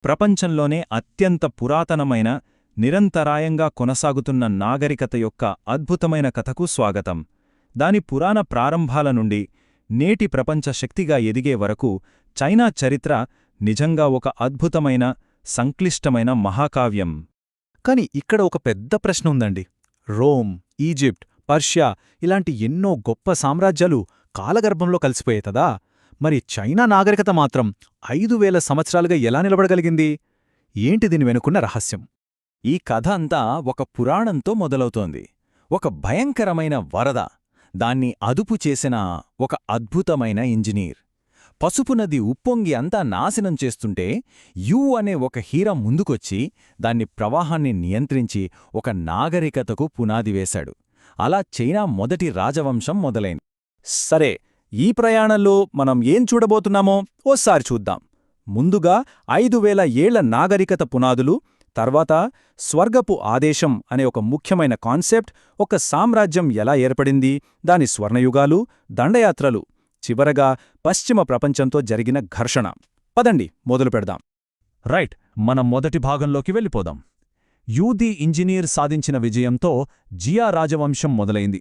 ప్రపంచంలోనే అత్యంత పురాతనమైన, నిరంతరాయంగా కొనసాగుతున్న నాగరికత యొక్క అద్భుతమైన కథకు స్వాగతం. దాని పురాణ ప్రారంభాల నుండి నేటి ప్రపంచ శక్తిగా ఎదిగే వరకు చైనా చరిత్ర నిజంగా ఒక అద్భుతమైన, సంక్లిష్టమైన మహాకావ్యం. కాని ఇక్కడ ఒక పెద్ద ప్రశ్న ఉందండి. రోమ్, ఈజిప్ట్, పర్షియా ఇలాంటి ఎన్నో గొప్ప సామ్రాజ్యాలు కాలగర్భంలో కలిసిపోయేతదా? మరి చైనా నాగరికత మాత్రం 5000 సంవత్సరాలుగా ఎలా నిలబడగలిగింది? ఏంటి దీని వెనుకున్న రహస్యం? ఈ కథ అంతా ఒక పురాణంతో మొదలవుతోంది. ఒక భయంకరమైన వరద, దాన్ని అదుపు చేసిన ఒక అద్భుతమైన ఇంజనీర్. పసుపు నది ఉప్పొంగి అంతా నాశనం చేస్తుంటే యూ అనే ఒక హీర ముందుకొచ్చి దాన్ని ప్రవాహాన్ని నియంత్రించి ఒక నాగరికతకు పునాది వేశాడు. అలా చైనా మొదటి రాజవంశం మొదలైంది. సరే, ఈ ప్రయాణంలో మనం ఏం చూడబోతున్నామో ఓసారి చూద్దాం. ముందుగా 5000 ఏళ్ల నాగరికత పునాదులు, తర్వాత స్వర్గపు ఆదేశం అనే ఒక ముఖ్యమైన కాన్సెప్ట్, ఒక సామ్రాజ్యం ఎలా ఏర్పడింది, దాని స్వర్ణయుగాలు, దండయాత్రలు, చివరగా పశ్చిమ ప్రపంచంతో జరిగిన ఘర్షణ. పదండి మొదలు పెడదాం. రైట్, మనం మొదటి భాగంలోకి వెళ్ళిపోదాం. యూది ఇంజనీర్ సాధించిన విజయంతో జియా రాజవంశం మొదలైంది.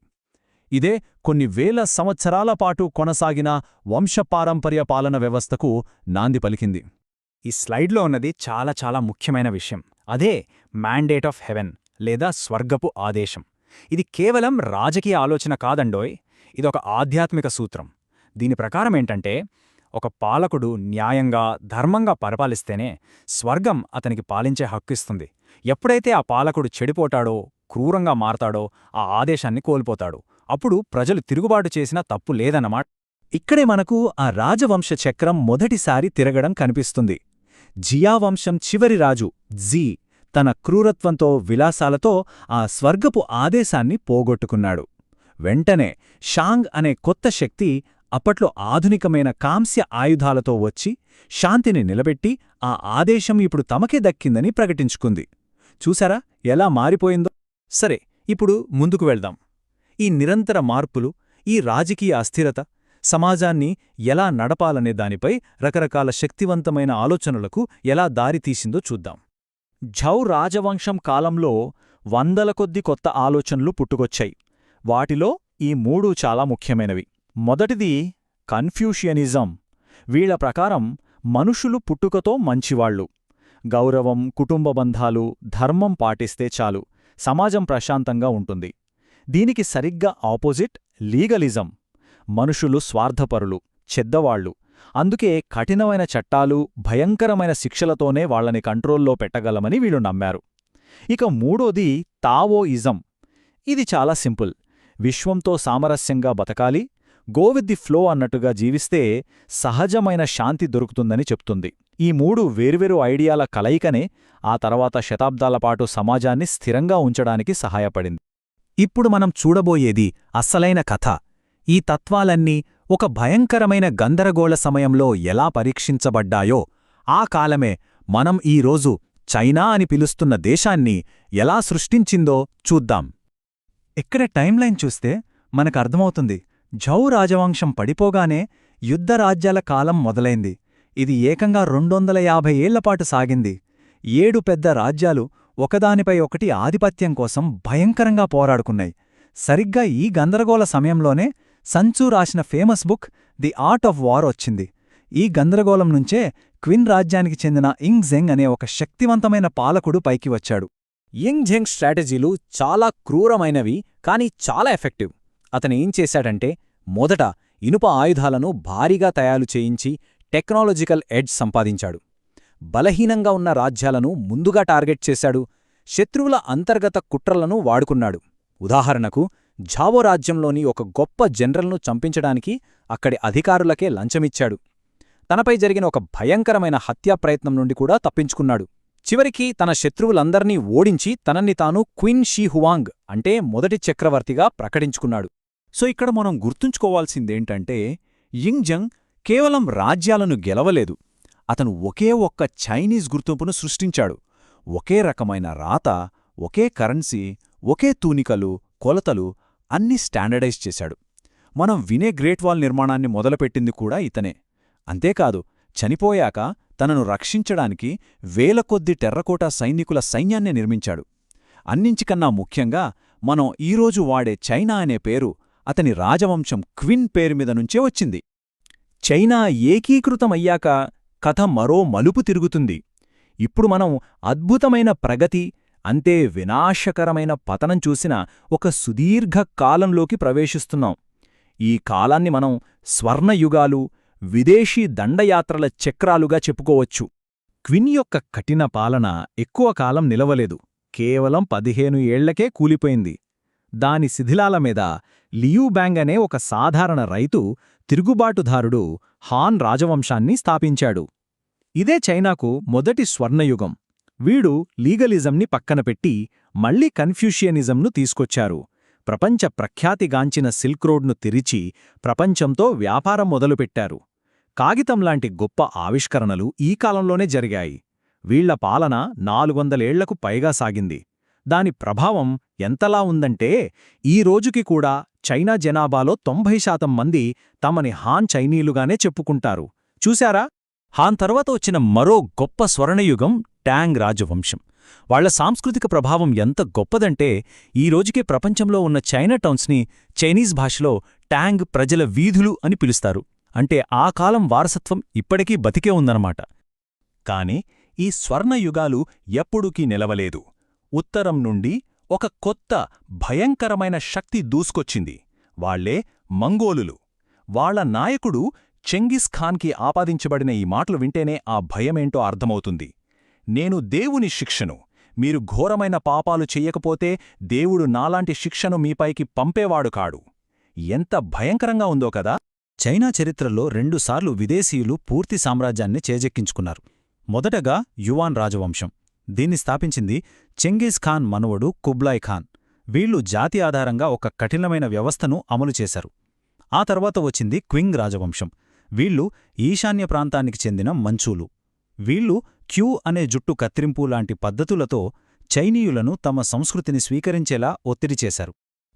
ఇదే కొన్ని వేల సంవత్సరాల పాటు కొనసాగిన వంశపారంపర్య పాలన వ్యవస్థకు నాంది పలికింది. ఈ స్లైడ్లో ఉన్నది చాలా చాలా ముఖ్యమైన విషయం. అదే మ్యాండేట్ ఆఫ్ హెవెన్ లేదా స్వర్గపు ఆదేశం. ఇది కేవలం రాజకీయ ఆలోచన కాదండోయ్, ఇదొక ఆధ్యాత్మిక సూత్రం. దీని ప్రకారమేంటంటే, ఒక పాలకుడు న్యాయంగా, ధర్మంగా పరిపాలిస్తేనే స్వర్గం అతనికి పాలించే హక్కు ఇస్తుంది. ఎప్పుడైతే ఆ పాలకుడు చెడిపోతాడో, క్రూరంగా మారతాడో ఆ ఆదేశాన్ని కోల్పోతాడు. అప్పుడు ప్రజలు తిరుగుబాటు చేసినా తప్పు లేదన్నమాట. ఇక్కడే మనకు ఆ రాజవంశ చక్రం మొదటిసారి తిరగడం కనిపిస్తుంది. జియా వంశం చివరి రాజు జీ తన క్రూరత్వంతో, విలాసాలతో ఆ స్వర్గపు ఆదేశాన్ని పోగొట్టుకున్నాడు. వెంటనే షాంగ్ అనే కొత్త శక్తి అప్పట్లో ఆధునికమైన కాంస్య ఆయుధాలతో వచ్చి శాంతిని నిలబెట్టి ఆ ఆదేశం ఇప్పుడు తమకే దక్కిందని ప్రకటించుకుంది. చూసారా ఎలా మారిపోయిందో? సరే, ఇప్పుడు ముందుకు వెళ్దాం. ఈ నిరంతర మార్పులు, ఈ రాజకీయ అస్థిరత సమాజాన్ని ఎలా నడపాలనే దానిపై రకరకాల శక్తివంతమైన ఆలోచనలకు ఎలా దారితీసిందో చూద్దాం. ఝౌ రాజవంశం కాలంలో వందల కొద్ది కొత్త ఆలోచనలు పుట్టుకొచ్చాయి. వాటిలో ఈ 3 చాలా ముఖ్యమైనవి. మొదటిది కన్ఫ్యూషియనిజం. వీళ్ల ప్రకారం మనుషులు పుట్టుకతో మంచివాళ్లు. గౌరవం, కుటుంబ బంధాలు, ధర్మం పాటిస్తే చాలు, సమాజం ప్రశాంతంగా ఉంటుంది. దీనికి సరిగ్గా ఆపోజిట్ లీగలిజం. మనుషులు స్వార్థపరులు, చెడ్డవాళ్లు. అందుకే కఠినమైన చట్టాలు, భయంకరమైన శిక్షలతోనే వాళ్లని కంట్రోల్లో పెట్టగలమని వీళ్ళు నమ్మారు. ఇక మూడోది తావోయిజం. ఇది చాలా సింపుల్. విశ్వంతో సామరస్యంగా బతకాలి, గో విత్ ది ఫ్లో అన్నట్టుగా జీవిస్తే సహజమైన శాంతి దొరుకుతుందని చెప్తుంది. ఈ 3 వేర్వేరు ఐడియాల కలయికనే ఆ తర్వాత శతాబ్దాలపాటు సమాజాన్ని స్థిరంగా ఉంచడానికి సహాయపడింది. ఇప్పుడు మనం చూడబోయేది అస్సలైన కథ. ఈ తత్వాలన్నీ ఒక భయంకరమైన గందరగోళ సమయంలో ఎలా పరీక్షించబడ్డాయో, ఆ కాలమే మనం ఈరోజు చైనా అని పిలుస్తున్న దేశాన్ని ఎలా సృష్టించిందో చూద్దాం. ఇక్కడ టైంలైన్ చూస్తే మనకర్థమవుతుంది. ఝౌ రాజవంశం పడిపోగానే యుద్ధరాజ్యాల కాలం మొదలైంది. ఇది ఏకంగా 250 ఏళ్లపాటు సాగింది. 7 పెద్ద రాజ్యాలు ఒకదానిపై ఒకటి ఆధిపత్యం కోసం భయంకరంగా పోరాడుకున్నాయి. సరిగ్గా ఈ గందరగోళ సమయంలోనే సంచూ రాసిన famous book the art of war వచ్చింది. ఈ గందరగోళం నుంచే క్విన్ రాజ్యానికి చెందిన యింగ్ జెంగ్ అనే ఒక శక్తివంతమైన పాలకుడు పైకి వచ్చాడు. యింగ్ జెంగ్ స్ట్రాటజీలు చాలా క్రూరమైనవి, కానీ చాలా ఎఫెక్టివ్. అతనేం చేశాడంటే, మొదట ఇనుప ఆయుధాలను భారీగా తయారు చేయించి టెక్నాలజికల్ ఎడ్జ్ సంపాదించాడు. బలహీనంగా ఉన్న రాజ్యాలను ముందుగా టార్గెట్ చేశాడు. శత్రువుల అంతర్గత కుట్రలను వాడుకున్నాడు. ఉదాహరణకు, ఝావో రాజ్యంలోని ఒక గొప్ప జనరల్ను చంపించడానికి అక్కడి అధికారులకే లంచమిచ్చాడు. తనపై జరిగిన ఒక భయంకరమైన హత్యా ప్రయత్నం నుండి కూడా తప్పించుకున్నాడు. చివరికి తన శత్రువులందర్నీ ఓడించి తనని తాను క్వీన్ షీ హువాంగ్ అంటే మొదటి చక్రవర్తిగా ప్రకటించుకున్నాడు. సో ఇక్కడ మనం గుర్తుంచుకోవాల్సిందేంటంటే, యింగ్ జంగ్ కేవలం రాజ్యాలను గెలవలేదు, అతను ఒకే ఒక్క చైనీస్ గుర్తింపును సృష్టించాడు. ఒకే రకమైన రాత, ఒకే కరెన్సీ, ఒకే తూనికలు, కొలతలు అన్నీ స్టాండర్డైజ్ చేశాడు. మనం వినే గ్రేట్ వాల్ నిర్మాణాన్ని మొదలుపెట్టింది కూడా ఇతనే. అంతేకాదు, చనిపోయాక తనను రక్షించడానికి వేల కొద్ది టెర్రకోటా సైనికుల సైన్యాన్ని నిర్మించాడు. అన్నించికన్నా ముఖ్యంగా మనం ఈరోజు వాడే చైనా అనే పేరు అతని రాజవంశం క్విన్ పేరు మీద నుంచే వచ్చింది. చైనా ఏకీకృతమయ్యాక కథ మరో మలుపు తిరుగుతుంది. ఇప్పుడు మనం అద్భుతమైన ప్రగతి, అంతే వినాశకరమైన పతనం చూసిన ఒక సుదీర్ఘ కాలంలోకి ప్రవేశిస్తున్నాం. ఈ కాలాన్ని మనం స్వర్ణయుగాలు, విదేశీ దండయాత్రల చక్రాలుగా చెప్పుకోవచ్చు. క్విన్ యొక్క కఠిన పాలన ఎక్కువ కాలం నిలవలేదు. కేవలం 15 ఏళ్లకే కూలిపోయింది. దాని శిథిలాల మీద లియూ బ్యాంగ్ అనే ఒక సాధారణ రైతు తిరుగుబాటుదారుడు హాన్ రాజవంశాన్ని స్థాపించాడు. ఇదే చైనాకు మొదటి స్వర్ణయుగం. వీడు లీగలిజంని పక్కనపెట్టి మళ్లీ కన్ఫ్యూషియనిజంను తీసుకొచ్చారు. ప్రపంచ ప్రఖ్యాతిగాంచిన సిల్క్ రోడ్ను తెరిచి ప్రపంచంతో వ్యాపారం మొదలుపెట్టారు. కాగితంలాంటి గొప్ప ఆవిష్కరణలు ఈ కాలంలోనే జరిగాయి. వీళ్ల పాలన 400 ఏళ్లకు పైగా సాగింది. దాని ప్రభావం ఎంతలా ఉందంటే ఈ రోజుకి కూడా చైనా జనాభాలో 90% మంది తమని హాన్ చైనీయులుగానే చెప్పుకుంటారు. చూశారా? హాన్ తర్వాత వచ్చిన మరో గొప్ప స్వర్ణయుగం ట్యాంగ్ రాజవంశం. వాళ్ల సాంస్కృతిక ప్రభావం ఎంత గొప్పదంటే ఈ రోజుకే ప్రపంచంలో ఉన్న చైనా టౌన్స్ని చైనీస్ భాషలో ట్యాంగ్ ప్రజల వీధులు అని పిలుస్తారు. అంటే ఆ కాలం వారసత్వం ఇప్పటికీ బతికే ఉందన్నమాట. కాని ఈ స్వర్ణయుగాలు ఎప్పుడూకీ నిలవలేదు. ఉత్తరం నుండి ఒక కొత్త భయంకరమైన శక్తి దూసుకొచ్చింది. వాళ్లే మంగోలులు. వాళ్ల నాయకుడు చెంగిస్ ఖాన్కి ఆపాదించబడిన ఈ మాటలు వింటేనే ఆ భయమేంటో అర్థమవుతుంది. నేను దేవుని శిక్షను, మీరు ఘోరమైన పాపాలు చెయ్యకపోతే దేవుడు నాలాంటి శిక్షను మీపైకి పంపేవాడు కాడు. ఎంత భయంకరంగా ఉందో కదా. చైనా చరిత్రలో 2 సార్లు విదేశీయులు పూర్తి సామ్రాజ్యాన్ని చేజెక్కించుకున్నారు. మొదటగా యువాన్ రాజవంశం. దీన్ని స్థాపించింది చెంగిస్ ఖాన్ మనవడు కుబ్లాయ్ ఖాన్. వీళ్లు జాతి ఆధారంగా ఒక కఠినమైన వ్యవస్థను అమలు చేశారు. ఆ తర్వాత వచ్చింది క్వింగ్ రాజవంశం. వీళ్లు ఈశాన్య ప్రాంతానికి చెందిన మంచూలు. వీళ్లు క్యూ అనే జుట్టు కత్తిరింపు లాంటి పద్ధతులతో చైనీయులను తమ సంస్కృతిని స్వీకరించేలా ఒత్తిడి చేశారు.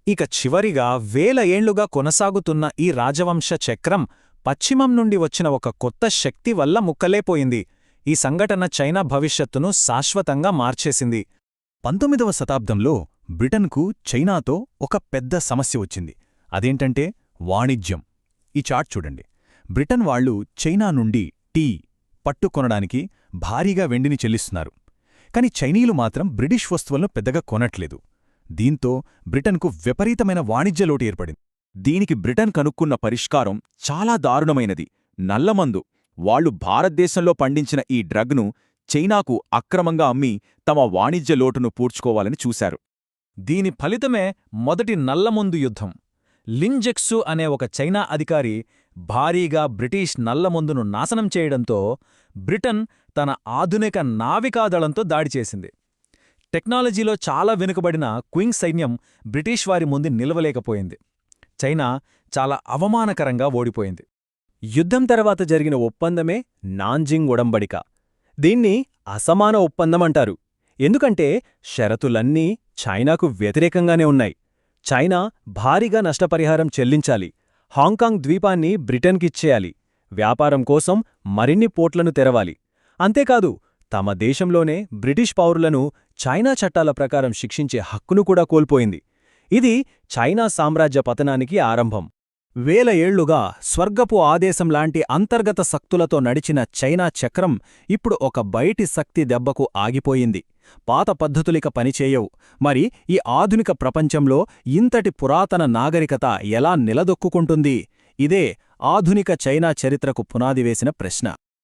ఇక చివరిగా 1000 ఏళ్లుగా కొనసాగుతున్న ఈ రాజవంశ చక్రం పశ్చిమం నుండి వచ్చిన ఒక కొత్త శక్తి వల్ల ముక్కలేపోయింది. ఈ సంఘటన చైనా భవిష్యత్తును శాశ్వతంగా మార్చేసింది. 19వ శతాబ్దంలో బ్రిటన్కు చైనాతో ఒక పెద్ద సమస్య వచ్చింది. అదేంటంటే వాణిజ్యం. ఈ చార్ట్ చూడండి. బ్రిటన్ వాళ్లు చైనా నుండి టీ, పట్టు కొనడానికి భారీగా వెండిని చెల్లిస్తున్నారు. కాని చైనీయులు మాత్రం బ్రిటిష్ వస్తువులను పెద్దగా కొనట్లేదు. దీంతో బ్రిటన్కు విపరీతమైన వాణిజ్యలోటు ఏర్పడింది. దీనికి బ్రిటన్ కనుక్కున్న పరిష్కారం చాలా దారుణమైనది: నల్లమందు. వాళ్లు భారతదేశంలో పండించిన ఈ డ్రగ్ను చైనాకు అక్రమంగా అమ్మి తమ వాణిజ్య లోటును పూడ్చుకోవాలని చూశారు. దీని ఫలితమే మొదటి నల్లమందు యుద్ధం. లింజెక్సు అనే ఒక చైనా అధికారి భారీగా బ్రిటిష్ నల్లమందును నాశనం చేయడంతో బ్రిటన్ తన ఆధునిక నావికాదళంతో దాడి చేసింది. టెక్నాలజీలో చాలా వెనుకబడిన క్వింగ్ సైన్యం బ్రిటిష్ వారి ముందు నిలవలేకపోయింది. చైనా చాలా అవమానకరంగా ఓడిపోయింది. యుద్ధం తర్వాత జరిగిన ఒప్పందమే నాన్జింగ్ ఒడంబడిక. దీన్ని అసమాన ఒప్పందమంటారు. ఎందుకంటే షరతులన్నీ చైనాకు వ్యతిరేకంగానే ఉన్నాయి. చైనా భారీగా నష్టపరిహారం చెల్లించాలి. హాంకాంగ్ ద్వీపాన్ని బ్రిటన్కిచ్చేయాలి. వ్యాపారం కోసం మరిన్ని పోర్ట్లను తెరవాలి. అంతేకాదు, తమ దేశంలోనే బ్రిటిష్ పౌరులను చైనా చట్టాల ప్రకారం శిక్షించే హక్కును కూడా కోల్పోయింది. ఇది చైనా సామ్రాజ్య పతనానికి ఆరంభం. 1000 ఏళ్లుగా స్వర్గపు ఆదేశంలాంటి అంతర్గత శక్తులతో నడిచిన చైనా చక్రం ఇప్పుడు ఒక బయటి శక్తి దెబ్బకు ఆగిపోయింది. పాత పద్ధతులిక పనిచేయవు. మరి ఈ ఆధునిక ప్రపంచంలో ఇంతటి పురాతన నాగరికత ఎలా నిలదొక్కుంటుంది? ఇదే ఆధునిక చైనా చరిత్రకు పునాది వేసిన ప్రశ్న.